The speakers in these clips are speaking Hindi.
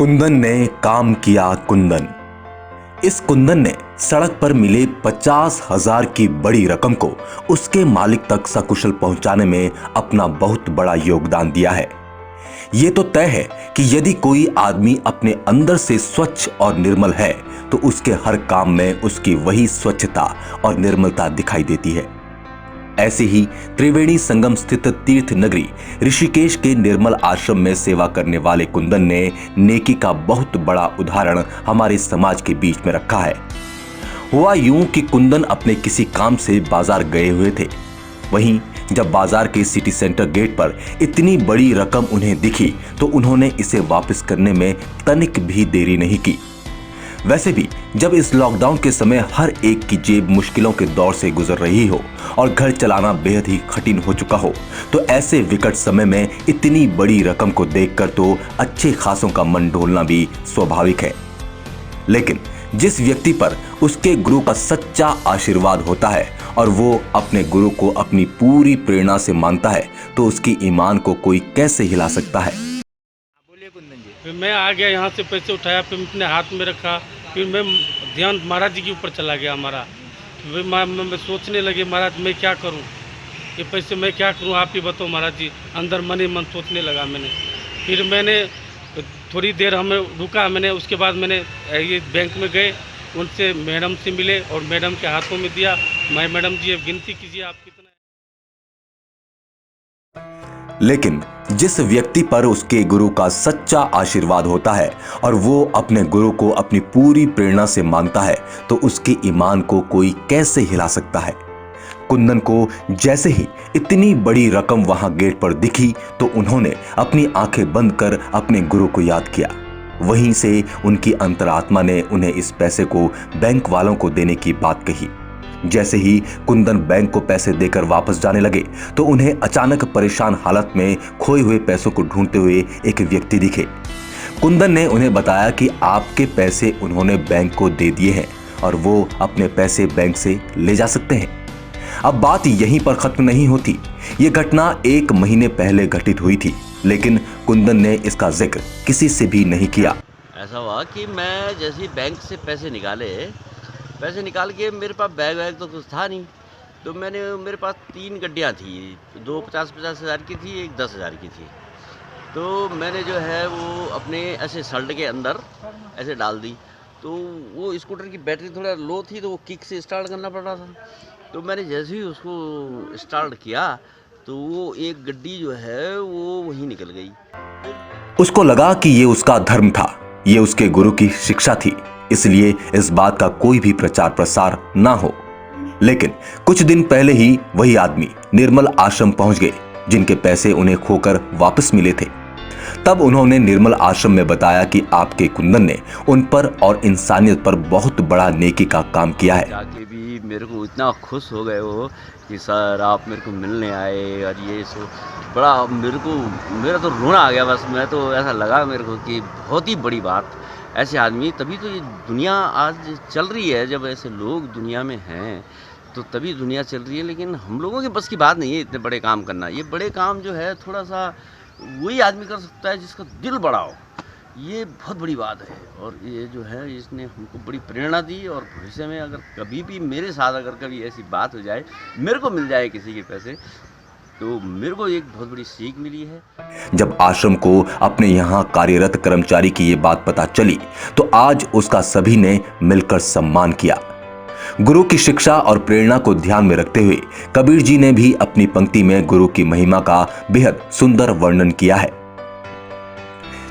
कुंदन ने काम किया कुंदन। इस कुंदन ने सड़क पर मिले 50,000 की बड़ी रकम को उसके मालिक तक सकुशल पहुंचाने में अपना बहुत बड़ा योगदान दिया है। ये तो तय है कि यदि कोई आदमी अपने अंदर से स्वच्छ और निर्मल है तो उसके हर काम में उसकी वही स्वच्छता और निर्मलता दिखाई देती है। ऐसे ही त्रिवेणी संगम स्थित तीर्थ नगरी ऋषिकेश के निर्मल आश्रम में सेवा करने वाले कुंदन ने नेकी का बहुत बड़ा उदाहरण हमारे समाज के बीच में रखा है। हुआ यूं कि कुंदन अपने किसी काम से बाजार गए हुए थे। वहीं जब बाजार के सिटी सेंटर गेट पर इतनी बड़ी रकम उन्हें दिखी तो उन्होंने इसे वापस करने में तनिक भी देरी नहीं की। वैसे भी जब इस लॉकडाउन के समय हर एक की जेब मुश्किलों के दौर से गुजर रही हो और घर चलाना बेहद ही कठिन हो चुका हो, तो ऐसे विकट समय में इतनी बड़ी रकम को देखकर तो अच्छे खासों का मन डोलना भी स्वाभाविक है। लेकिन जिस व्यक्ति पर उसके गुरु का सच्चा आशीर्वाद होता है और वो अपने गुरु को अपनी पूरी प्रेरणा से मानता है, तो उसकी ईमान को कोई कैसे हिला सकता है। फिर मैं आ गया, यहाँ से पैसे उठाया, फिर अपने हाथ में रखा, फिर मैं ध्यान महाराज जी के ऊपर चला गया हमारा। फिर मैं सोचने लगे महाराज मैं क्या करूँ, ये पैसे मैं क्या करूँ, आप ही बताओ महाराज जी। अंदर मन ही मन सोचने लगा मैंने। फिर मैंने थोड़ी देर हमें रुका, मैंने उसके बाद मैंने ये बैंक में गए, उनसे मैडम से मिले और मैडम के हाथों में दिया। मैं मैडम जी अब गिनती कीजिए आप कितना। लेकिन जिस व्यक्ति पर उसके गुरु का सच्चा आशीर्वाद होता है और वो अपने गुरु को अपनी पूरी प्रेरणा से मानता है, तो उसके ईमान को कोई कैसे हिला सकता है। कुंदन को जैसे ही इतनी बड़ी रकम वहां गेट पर दिखी तो उन्होंने अपनी आंखें बंद कर अपने गुरु को याद किया। वहीं से उनकी अंतरात्मा ने उन्हें इस पैसे को बैंक वालों को देने की बात कही। जैसे ही कुंदन बैंक को पैसे देकर वापस जाने लगे तो उन्हें अचानक परेशान हालत में खोए हुए पैसों को ढूंढते हुए एक व्यक्ति दिखे। कुंदन ने उन्हें बताया कि आपके पैसे उन्होंने बैंक को दे दिए हैं और वो अपने पैसे बैंक से ले जा सकते हैं। अब बात यहीं पर खत्म नहीं होती। ये घटना 1 महीने पहले घटित हुई थी, लेकिन कुंदन ने इसका जिक्र किसी से भी नहीं किया। ऐसा हुआ कि मैं जैसे ही बैंक से पैसे निकाल के मेरे पास बैग तो कुछ था नहीं, तो मेरे पास 3 गड्डियाँ थी, 2 50-50 हज़ार की थी, एक 10,000 की थी। तो मैंने जो है वो अपने ऐसे शर्ट के अंदर ऐसे डाल दी। तो वो स्कूटर की बैटरी थोड़ा लो थी तो वो किक से स्टार्ट करना पड़ रहा था। तो मैंने जैसे ही उसको स्टार्ट किया तो वो एक गड्डी जो है वो वहीं निकल गई। उसको लगा कि ये उसका धर्म था, ये उसके गुरु की शिक्षा थी, इसलिए इस बात का कोई भी प्रचार प्रसार ना हो। लेकिन कुछ दिन पहले ही वही आदमी निर्मल आश्रम पहुंच गए जिनके पैसे उन्हें खोकर वापस मिले थे। तब उन्होंने निर्मल आश्रम में बताया कि आपके कुंदन ने उन पर और इंसानियत पर बहुत बड़ा नेकी का काम किया है। जाके भी मेरे को इतना खुश हो गए हो कि सर आप मेरे को मिलने आए और ये सो बड़ा मेरा तो रोना आ गया। बस मैं तो ऐसा लगा मेरे को कि बहुत ही बड़ी बात। ऐसे आदमी तभी तो ये दुनिया आज चल रही है। जब ऐसे लोग दुनिया में हैं तो तभी दुनिया चल रही है। लेकिन हम लोगों के बस की बात नहीं है इतने बड़े काम करना। ये बड़े काम जो है थोड़ा सा वही आदमी कर सकता है जिसका दिल बड़ा हो। ये बहुत बड़ी बात है और ये जो है इसने हमको बड़ी प्रेरणा दी। और भविष्य में अगर कभी भी मेरे साथ अगर कभी ऐसी बात हो जाए, मेरे को मिल जाए किसी के पैसे, तो मेरे को एक बहुत बड़ी सीख मिली है। जब आश्रम को अपने यहाँ कार्यरत कर्मचारी की ये बात पता चली तो आज उसका सभी ने मिलकर सम्मान किया। गुरु की शिक्षा और प्रेरणा को ध्यान में रखते हुए कबीर जी ने भी अपनी पंक्ति में गुरु की महिमा का बेहद सुंदर वर्णन किया है,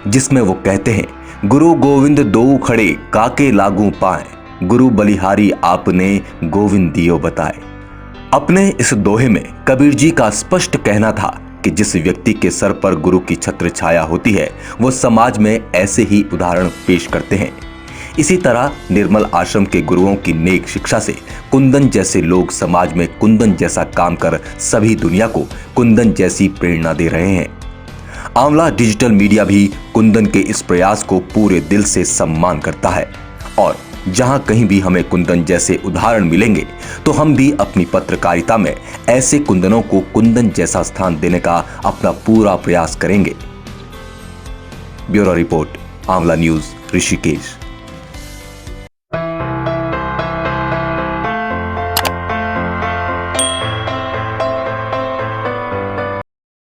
जिसमें वो कहते हैं, गुरु गोविंद दो खड़े काके लागू पाए, गुरु बलिहारी आपने गोविंद दियो बताए। अपने इस दोहे में कबीर जी का स्पष्ट कहना था कि जिस व्यक्ति के सर पर गुरु की छत्र छाया होती है वो समाज में ऐसे ही उदाहरण पेश करते हैं। इसी तरह निर्मल आश्रम के गुरुओं की नेक शिक्षा से कुंदन जैसे लोग समाज में कुंदन जैसा काम कर सभी दुनिया को कुंदन जैसी प्रेरणा दे रहे हैं। आंवला डिजिटल मीडिया भी कुंदन के इस प्रयास को पूरे दिल से सम्मान करता है और जहां कहीं भी हमें कुंदन जैसे उदाहरण मिलेंगे तो हम भी अपनी पत्रकारिता में ऐसे कुंदनों को कुंदन जैसा स्थान देने का अपना पूरा प्रयास करेंगे। ब्यूरो रिपोर्ट, आंवला न्यूज ऋषिकेश।